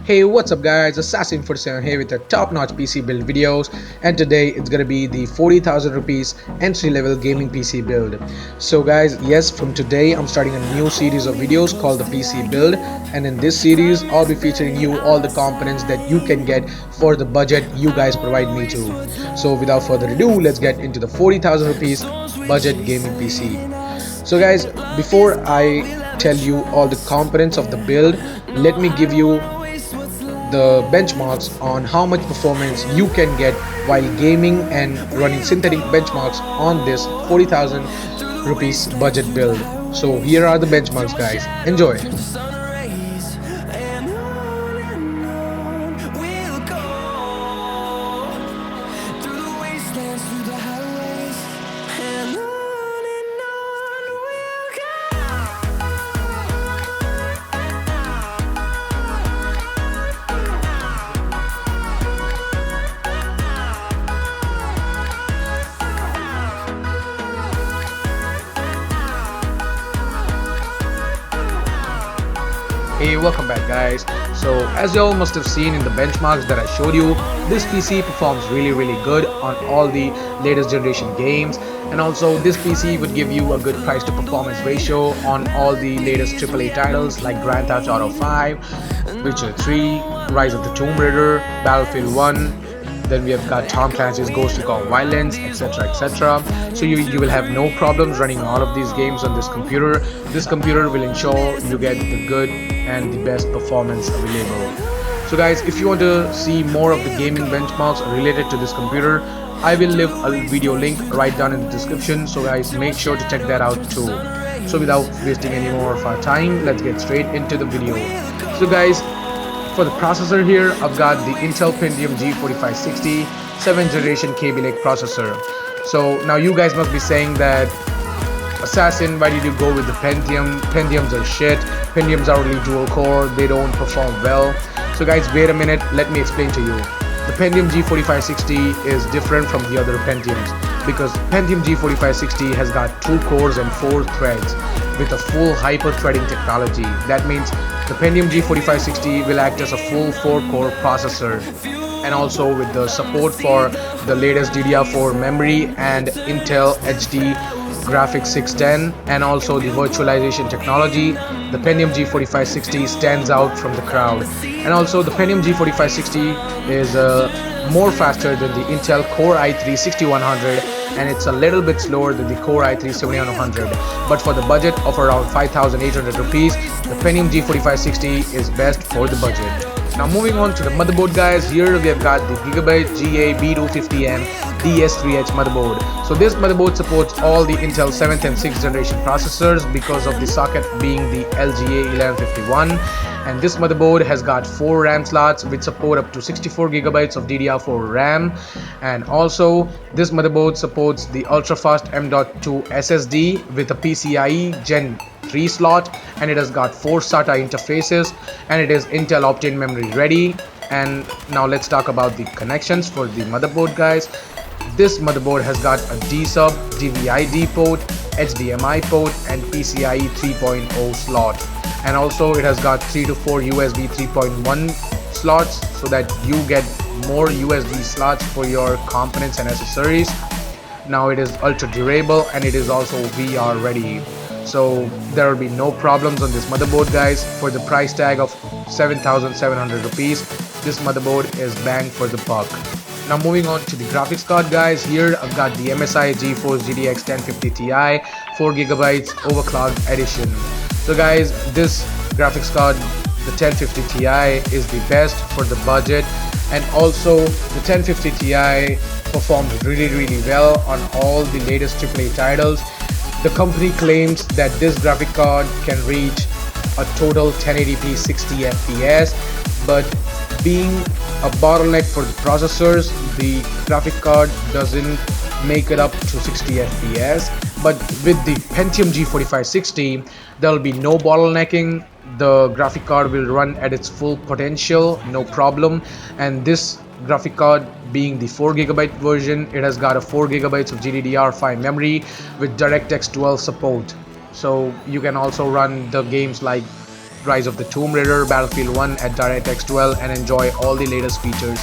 Hey, what's up guys, Assassin47 here with the top-notch PC build videos, and today it's gonna be the 40,000 rupees entry-level gaming PC build. So guys, yes, from today I'm starting a new series of videos called the PC build, and in this series I'll be featuring you all the components that you can get for the budget you guys provide me to. So without further ado, let's get into the 40,000 rupees budget gaming PC. So guys, before I tell you all the components of the build, let me give you the benchmarks on how much performance you can get while gaming and running synthetic benchmarks on this 40,000 rupees budget build. So here are the benchmarks guys, enjoy. Hey, welcome back guys. So as you all must have seen in the benchmarks that I showed you, this PC performs really good on all the latest generation games, and also this PC would give you a good price to performance ratio on all the latest AAA titles like Grand Theft Auto 5, Witcher 3, Rise of the Tomb Raider, Battlefield 1. Then we have got Tom Clancy's Ghost Recon Wildlands, etc. So you will have no problems running all of these games on this computer. This computer will ensure you get the good and the best performance available. So guys, if you want to see more of the gaming benchmarks related to this computer, I will leave a video link right down in the description, so guys make sure to check that out too. So without wasting any more of our time, let's get straight into the video. So guys, for the processor here, I've got the Intel Pentium G4560 7th generation Kaby Lake processor. So now you guys must be saying that, Assassin, why did you go with the Pentium? Pentiums are shit. Pentiums are only dual core, they don't perform well. So guys, wait a minute, let me explain to you. The Pentium G4560 is different from the other Pentiums because Pentium G4560 has got 2 cores and 4 threads with a full hyper-threading technology. That means the Pentium G4560 will act as a full 4-core processor, and also with the support for the latest DDR4 memory and Intel HD graphics 610 and also the virtualization technology, the Pentium G4560 stands out from the crowd. And also the Pentium G4560 is more faster than the Intel Core i3 6100, and it's a little bit slower than the Core i3 7100. But for the budget of around 5,800 rupees, the Pentium G4560 is best for the budget. Now moving on to the motherboard guys, here we have got the Gigabyte GA B250M DS3H motherboard. So this motherboard supports all the Intel 7th and 6th generation processors because of the socket being the LGA1151, and this motherboard has got 4 RAM slots which support up to 64 gigabytes of DDR4 RAM, and also this motherboard supports the ultra-fast M.2 SSD with a PCIe Gen 3 slot, and it has got 4 SATA interfaces, and it is Intel Optane memory ready. And now let's talk about the connections for the motherboard guys. This motherboard has got a D-sub, DVI-D port, HDMI port and PCIe 3.0 slot, and also it has got 3 to 4 USB 3.1 slots so that you get more USB slots for your components and accessories. Now it is ultra durable and it is also VR ready. So there will be no problems on this motherboard guys. For the price tag of 7,700 rupees, this motherboard is bang for the buck. Now moving on to the graphics card guys, here I've got the MSI GeForce GTX 1050 Ti 4GB overclocked edition. So guys, this graphics card, the 1050 Ti, is the best for the budget, and also the 1050 Ti performs really well on all the latest AAA titles. The company claims that this graphic card can reach a total 1080p 60 FPS, but being a bottleneck for the processors, the graphic card doesn't make it up to 60 FPS. But with the Pentium G4560, there will be no bottlenecking. The graphic card will run at its full potential, no problem. And this graphic card being the 4GB version, it has got a 4GB of GDDR5 memory with DirectX 12 support. So you can also run the games like Rise of the Tomb Raider, Battlefield 1 at DirectX 12 and enjoy all the latest features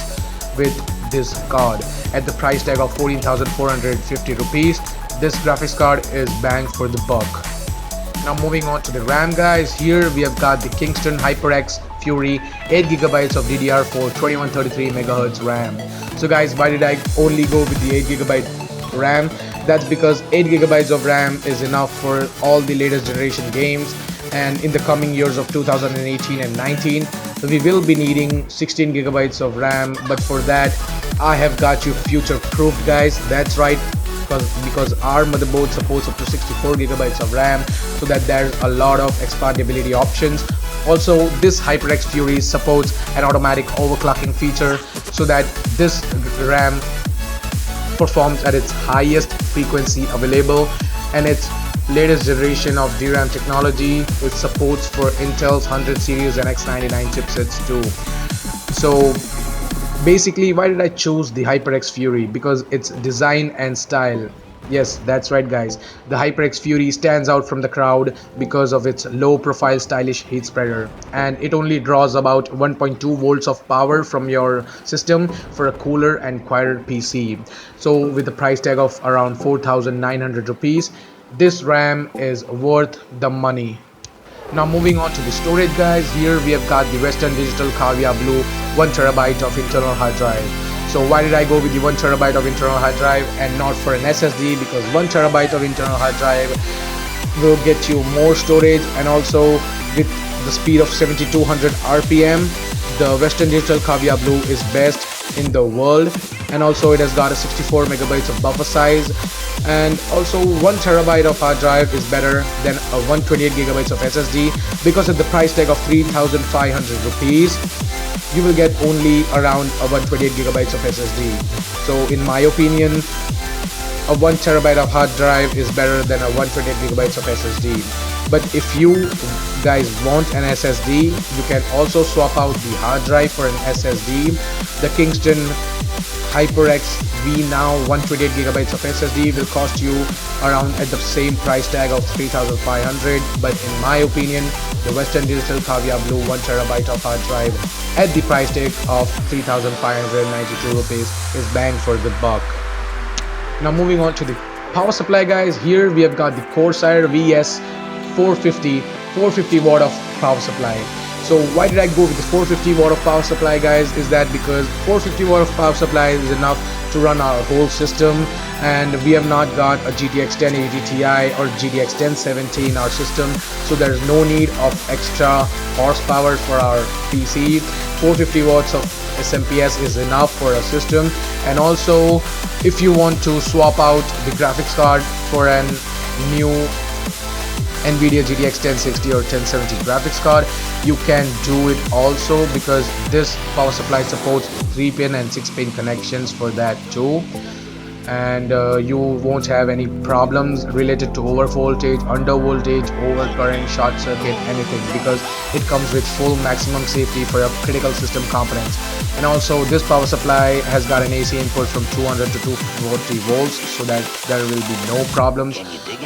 with this card. At the price tag of 14,450 rupees, this graphics card is bang for the buck. Now moving on to the RAM guys, here we have got the Kingston HyperX Fury 8GB of DDR4 2133 MHz RAM. So guys, why did I only go with the 8GB RAM? That's because 8GB of RAM is enough for all the latest generation games, and in the coming years of 2018 and 19 we will be needing 16GB of RAM, but for that I have got you future proofed guys. That's right, because our motherboard supports up to 64GB of RAM, so that there's a lot of expandability options. Also, this HyperX Fury supports an automatic overclocking feature, so that this RAM performs at its highest frequency available, and its latest generation of DRAM technology with supports for Intel's 100 series and X99 chipsets too. So basically, why did I choose the HyperX Fury? Because its design and style. Yes, that's right guys, the HyperX Fury stands out from the crowd because of its low profile stylish heat spreader, and it only draws about 1.2 volts of power from your system for a cooler and quieter PC. So with the price tag of around 4,900 rupees, this RAM is worth the money. Now moving on to the storage guys, here we have got the Western Digital Caviar Blue 1TB of internal hard drive. So why did I go with the 1TB of internal hard drive and not for an SSD? Because 1TB of internal hard drive will get you more storage, and also with the speed of 7200 RPM, the Western Digital Caviar Blue is best in the world, and also it has got a 64 megabytes of buffer size, and also 1TB of hard drive is better than a 128GB of SSD, because at the price tag of 3,500 rupees you will get only around a 128GB of SSD. So in my opinion, a 1TB of hard drive is better than a 128GB of SSD. But if you guys want an SSD, you can also swap out the hard drive for an SSD. The Kingston HyperX V Now 128GB of SSD will cost you around at the same price tag of 3,500, but in my opinion, the Western Digital Caviar Blue 1TB of hard drive at the price tag of 3,592 rupees is bang for the buck. Now moving on to the power supply guys, here we have got the Corsair VS 450 watt of power supply. So why did I go with the 450 watt of power supply guys? Is that because 450 watt of power supply is enough to run our whole system, and we have not got a GTX 1080 Ti or GTX 1070 in our system, so there is no need of extra horsepower for our PC. 450 watts of SMPS is enough for a system, and also if you want to swap out the graphics card for a new NVIDIA GTX 1060 or 1070 graphics card, you can do it also, because this power supply supports 3-pin and 6-pin connections for that too, and you won't have any problems related to over voltage, under voltage, overcurrent, short circuit, anything, because it comes with full maximum safety for your critical system components. And also this power supply has got an AC input from 200 to 240 volts, so that there will be no problems.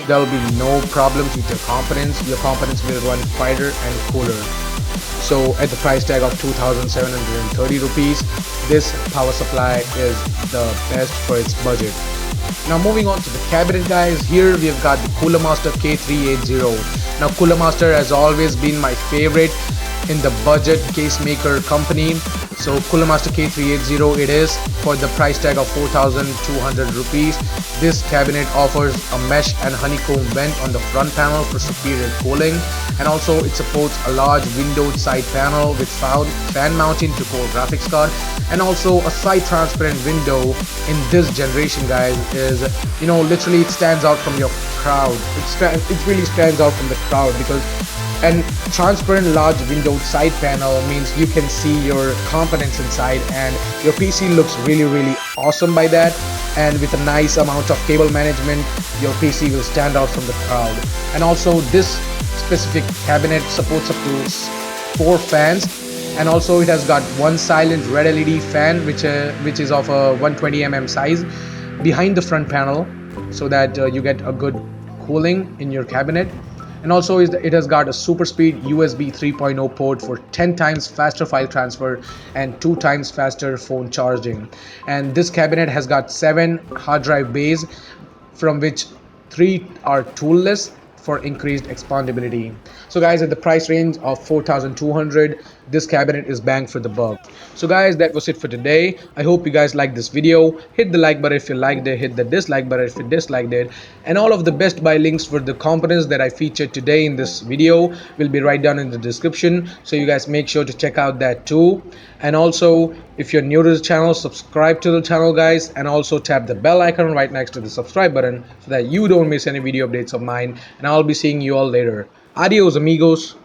There will be no problems with your components. Your components will run quieter and cooler. So at the price tag of 2,730 rupees, this power supply is the best for its budget. Now moving on to the cabinet guys, here we have got the Cooler Master K380. Now Cooler Master has always been my favorite in the budget case maker company. So Cooler Master K380 it is, for the price tag of 4,200 rupees. This cabinet offers a mesh and honeycomb vent on the front panel for superior cooling, and also it supports a large windowed side panel with fan mounting to core graphics card, and also a side transparent window in this generation guys is, you know, literally it stands out from your crowd. It really stands out from the crowd, because and transparent large windowed side panel means you can see your components inside, and your PC looks really awesome by that. And with a nice amount of cable management, your PC will stand out from the crowd. And also this specific cabinet supports up to 4 fans, and also it has got one silent red LED fan which is of a 120 size behind the front panel, so that you get a good cooling in your cabinet. And also it has got a super speed USB 3.0 port for 10 times faster file transfer and 2 times faster phone charging. And this cabinet has got 7 hard drive bays, from which 3 are toolless for increased expandability. So guys, at the price range of 4,200, this cabinet is bang for the buck. So guys, that was it for today. I hope you guys liked this video. Hit the like button if you liked it, hit the dislike button if you disliked it, and all of the best buy links for the components that I featured today in this video will be right down in the description, so you guys make sure to check out that too. And also, if you're new to the channel, subscribe to the channel guys, and also tap the bell icon right next to the subscribe button so that you don't miss any video updates of mine, and I'll be seeing you all later. Adios amigos.